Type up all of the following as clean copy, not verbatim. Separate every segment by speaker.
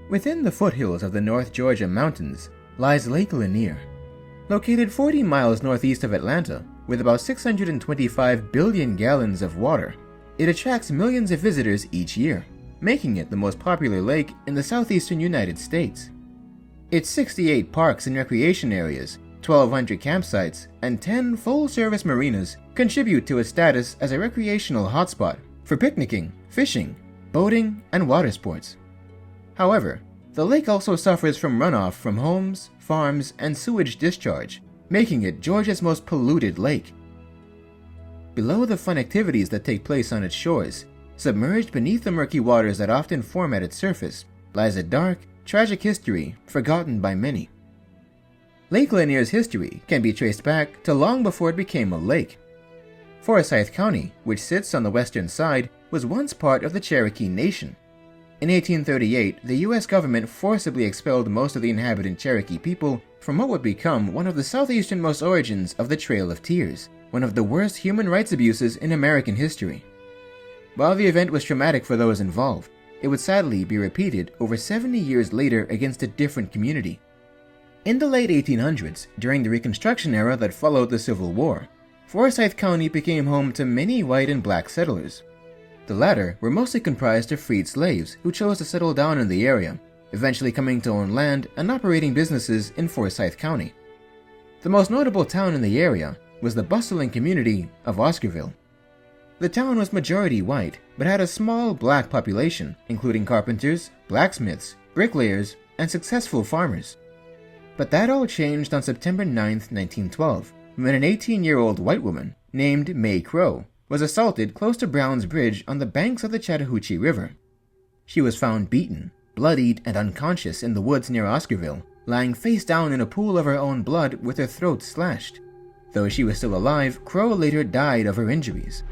Speaker 1: Within the foothills of the North Georgia mountains lies Lake Lanier. Located 40 miles northeast of Atlanta, with about 625 billion gallons of water, it attracts millions of visitors each year, making it the most popular lake in the southeastern United States. Its 68 parks and recreation areas, 1,200 campsites, and 10 full-service marinas contribute to its status as a recreational hotspot for picnicking, fishing, boating, and water sports. However, the lake also suffers from runoff from homes, farms, and sewage discharge, making it Georgia's most polluted lake. Below the fun activities that take place on its shores, submerged beneath the murky waters that often form at its surface, lies a dark, tragic history forgotten by many. Lake Lanier's history can be traced back to long before it became a lake. Forsyth County, which sits on the western side, was once part of the Cherokee Nation. In 1838, the U.S. government forcibly expelled most of the inhabitant Cherokee people from what would become one of the southeasternmost origins of the Trail of Tears, one of the worst human rights abuses in American history. While the event was traumatic for those involved, it would sadly be repeated over 70 years later against a different community. In the late 1800s, during the Reconstruction era that followed the Civil War, Forsyth County became home to many white and black settlers. The latter were mostly comprised of freed slaves who chose to settle down in the area, eventually coming to own land and operating businesses in Forsyth County. The most notable town in the area was the bustling community of Oscarville. The town was majority white, but had a small black population, including carpenters, blacksmiths, bricklayers, and successful farmers. But that all changed on September 9, 1912, when an 18-year-old white woman named May Crow was assaulted close to Brown's Bridge on the banks of the Chattahoochee River. She was found beaten, bloodied, and unconscious in the woods near Oscarville, lying face down in a pool of her own blood with her throat slashed. Though she was still alive, Crow later died of her injuries.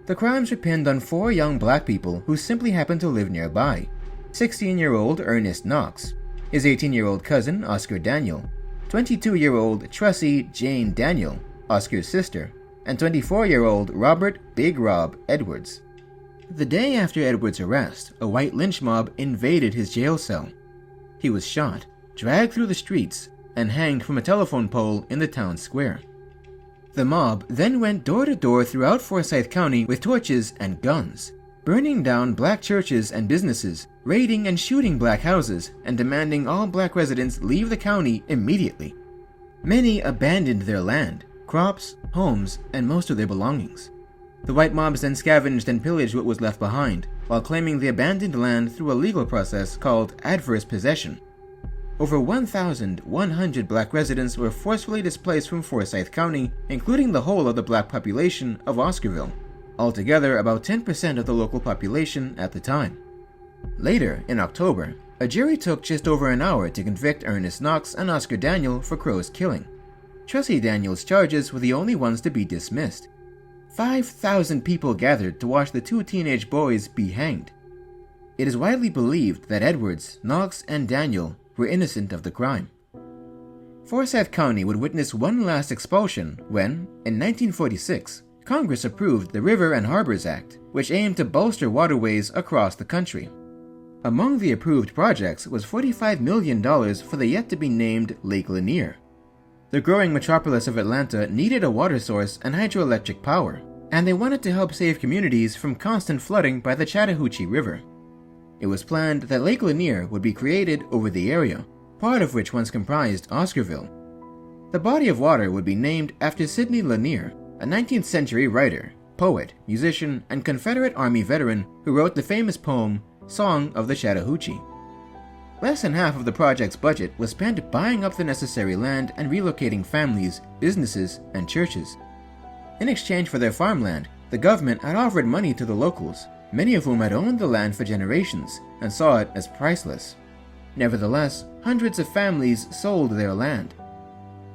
Speaker 1: The crimes were pinned on 4 young black people who simply happened to live nearby: 16-year-old Ernest Knox, his 18-year-old cousin Oscar Daniel, 22-year-old Trussie Jane Daniel, Oscar's sister, and 24-year-old Robert Big Rob Edwards. The day after Edwards' arrest, a white lynch mob invaded his jail cell. He was shot, dragged through the streets, and hanged from a telephone pole in the town square. The mob then went door to door throughout Forsyth County with torches and guns, burning down black churches and businesses, raiding and shooting black houses, and demanding all black residents leave the county immediately. Many abandoned their land, crops, homes, and most of their belongings. The white mobs then scavenged and pillaged what was left behind, while claiming the abandoned land through a legal process called adverse possession. Over 1,100 black residents were forcefully displaced from Forsyth County, including the whole of the black population of Oscarville, altogether about 10% of the local population at the time. Later, in October, a jury took just over an hour to convict Ernest Knox and Oscar Daniel for Crow's killing. Trussie Daniel's charges were the only ones to be dismissed. 5,000 people gathered to watch the 2 teenage boys be hanged. It is widely believed that Edwards, Knox, and Daniel were innocent of the crime. Forsyth County would witness one last expulsion when, in 1946, Congress approved the River and Harbors Act, which aimed to bolster waterways across the country. Among the approved projects was $45 million for the yet-to-be-named Lake Lanier. The growing metropolis of Atlanta needed a water source and hydroelectric power, and they wanted to help save communities from constant flooding by the Chattahoochee River. It was planned that Lake Lanier would be created over the area, part of which once comprised Oscarville. The body of water would be named after Sidney Lanier, a 19th century writer, poet, musician, and Confederate Army veteran who wrote the famous poem Song of the Chattahoochee. Less than half of the project's budget was spent buying up the necessary land and relocating families, businesses, and churches. In exchange for their farmland, the government had offered money to the locals, many of whom had owned the land for generations and saw it as priceless. Nevertheless, hundreds of families sold their land.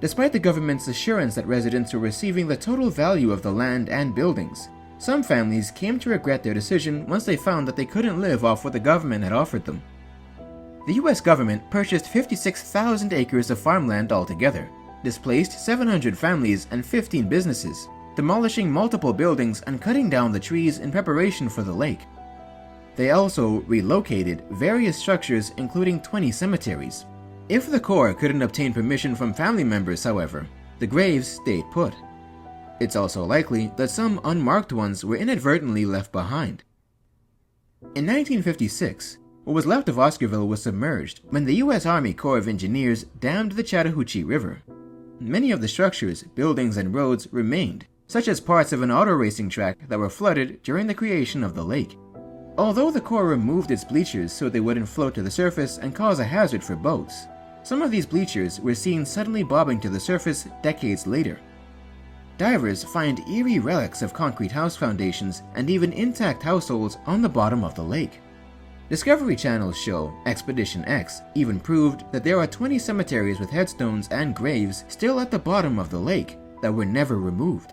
Speaker 1: Despite the government's assurance that residents were receiving the total value of the land and buildings, some families came to regret their decision once they found that they couldn't live off what the government had offered them. The U.S. government purchased 56,000 acres of farmland altogether, displaced 700 families and 15 businesses, demolishing multiple buildings and cutting down the trees in preparation for the lake. They also relocated various structures, including 20 cemeteries. If the Corps couldn't obtain permission from family members, however, the graves stayed put. It's also likely that some unmarked ones were inadvertently left behind. In 1956, what was left of Oscarville was submerged when the U.S. Army Corps of Engineers dammed the Chattahoochee River. Many of the structures, buildings, and roads remained, such as parts of an auto racing track that were flooded during the creation of the lake. Although the Corps removed its bleachers so they wouldn't float to the surface and cause a hazard for boats, some of these bleachers were seen suddenly bobbing to the surface decades later. Divers find eerie relics of concrete house foundations and even intact households on the bottom of the lake. Discovery Channel's show, Expedition X, even proved that there are 20 cemeteries with headstones and graves still at the bottom of the lake that were never removed.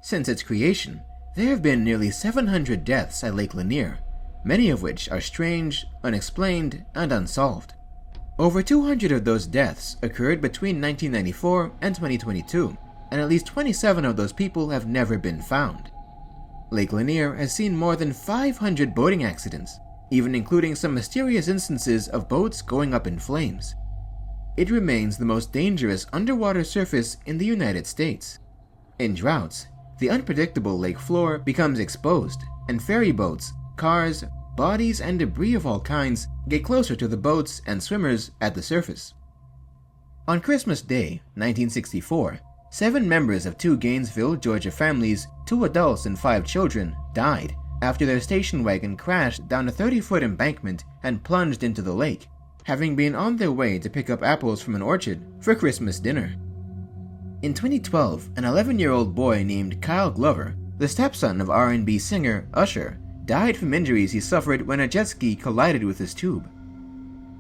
Speaker 1: Since its creation, there have been nearly 700 deaths at Lake Lanier, many of which are strange, unexplained, and unsolved. Over 200 of those deaths occurred between 1994 and 2022, and at least 27 of those people have never been found. Lake Lanier has seen more than 500 boating accidents, even including some mysterious instances of boats going up in flames. It remains the most dangerous underwater surface in the United States. In droughts, the unpredictable lake floor becomes exposed, and ferry boats, cars, bodies, and debris of all kinds get closer to the boats and swimmers at the surface. On Christmas Day, 1964, 7 members of 2 Gainesville, Georgia families, 2 adults and 5 children, died after their station wagon crashed down a 30-foot embankment and plunged into the lake, having been on their way to pick up apples from an orchard for Christmas dinner. In 2012, an 11-year-old boy named Kyle Glover, the stepson of R&B singer Usher, died from injuries he suffered when a jet ski collided with his tube.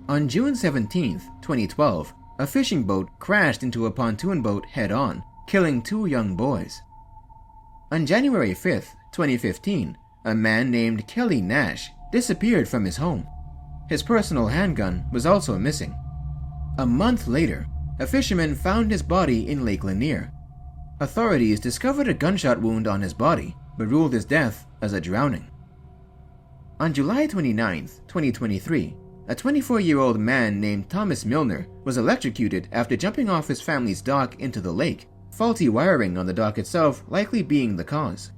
Speaker 1: On June 17, 2012, a fishing boat crashed into a pontoon boat head-on, killing 2 young boys. On January 5, 2015, a man named Kelly Nash disappeared from his home. His personal handgun was also missing. A month later, a fisherman found his body in Lake Lanier. Authorities discovered a gunshot wound on his body, but ruled his death as a drowning. On July 29, 2023, a 24-year-old man named Thomas Milner was electrocuted after jumping off his family's dock into the lake, faulty wiring on the dock itself likely being the cause.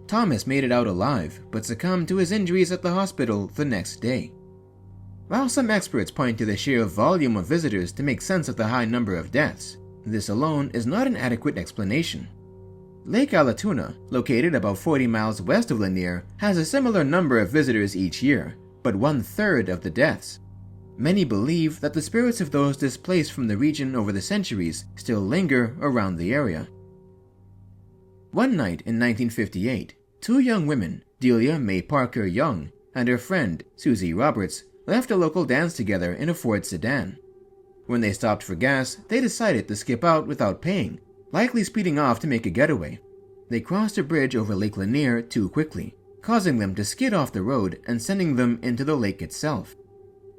Speaker 1: Thomas made it out alive, but succumbed to his injuries at the hospital the next day. While some experts point to the sheer volume of visitors to make sense of the high number of deaths, this alone is not an adequate explanation. Lake Allatoona, located about 40 miles west of Lanier, has a similar number of visitors each year, but 1/3 of the deaths. Many believe that the spirits of those displaced from the region over the centuries still linger around the area. One night in 1958, 2 young women, Delia Mae Parker Young and her friend Susie Roberts, left a local dance together in a Ford sedan. When they stopped for gas, they decided to skip out without paying, likely speeding off to make a getaway. They crossed a bridge over Lake Lanier too quickly, causing them to skid off the road and sending them into the lake itself.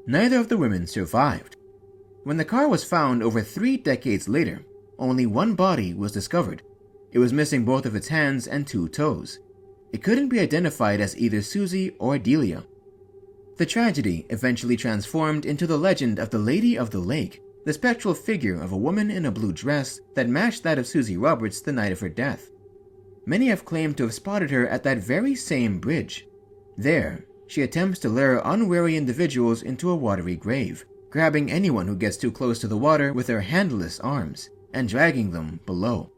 Speaker 1: Neither of the women survived. When the car was found over 3 decades later, only one body was discovered. It was missing both of its hands and 2 toes. It couldn't be identified as either Susie or Delia. The tragedy eventually transformed into the legend of the Lady of the Lake, the spectral figure of a woman in a blue dress that matched that of Susie Roberts the night of her death. Many have claimed to have spotted her at that very same bridge. There, she attempts to lure unwary individuals into a watery grave, grabbing anyone who gets too close to the water with her handless arms, and dragging them below.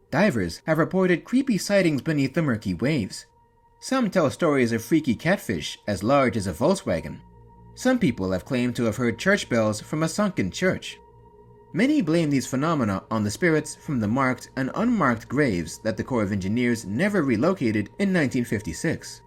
Speaker 1: Divers have reported creepy sightings beneath the murky waves. Some tell stories of freaky catfish as large as a Volkswagen. Some people have claimed to have heard church bells from a sunken church. Many blame these phenomena on the spirits from the marked and unmarked graves that the Corps of Engineers never relocated in 1956.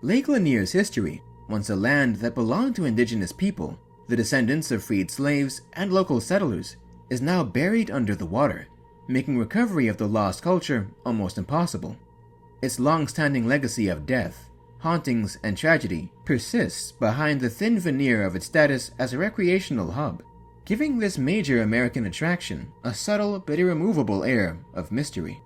Speaker 1: Lake Lanier's history, once a land that belonged to indigenous people, the descendants of freed slaves and local settlers, is now buried under the water, making recovery of the lost culture almost impossible. Its long-standing legacy of death, hauntings, and tragedy persists behind the thin veneer of its status as a recreational hub, giving this major American attraction a subtle but irremovable air of mystery.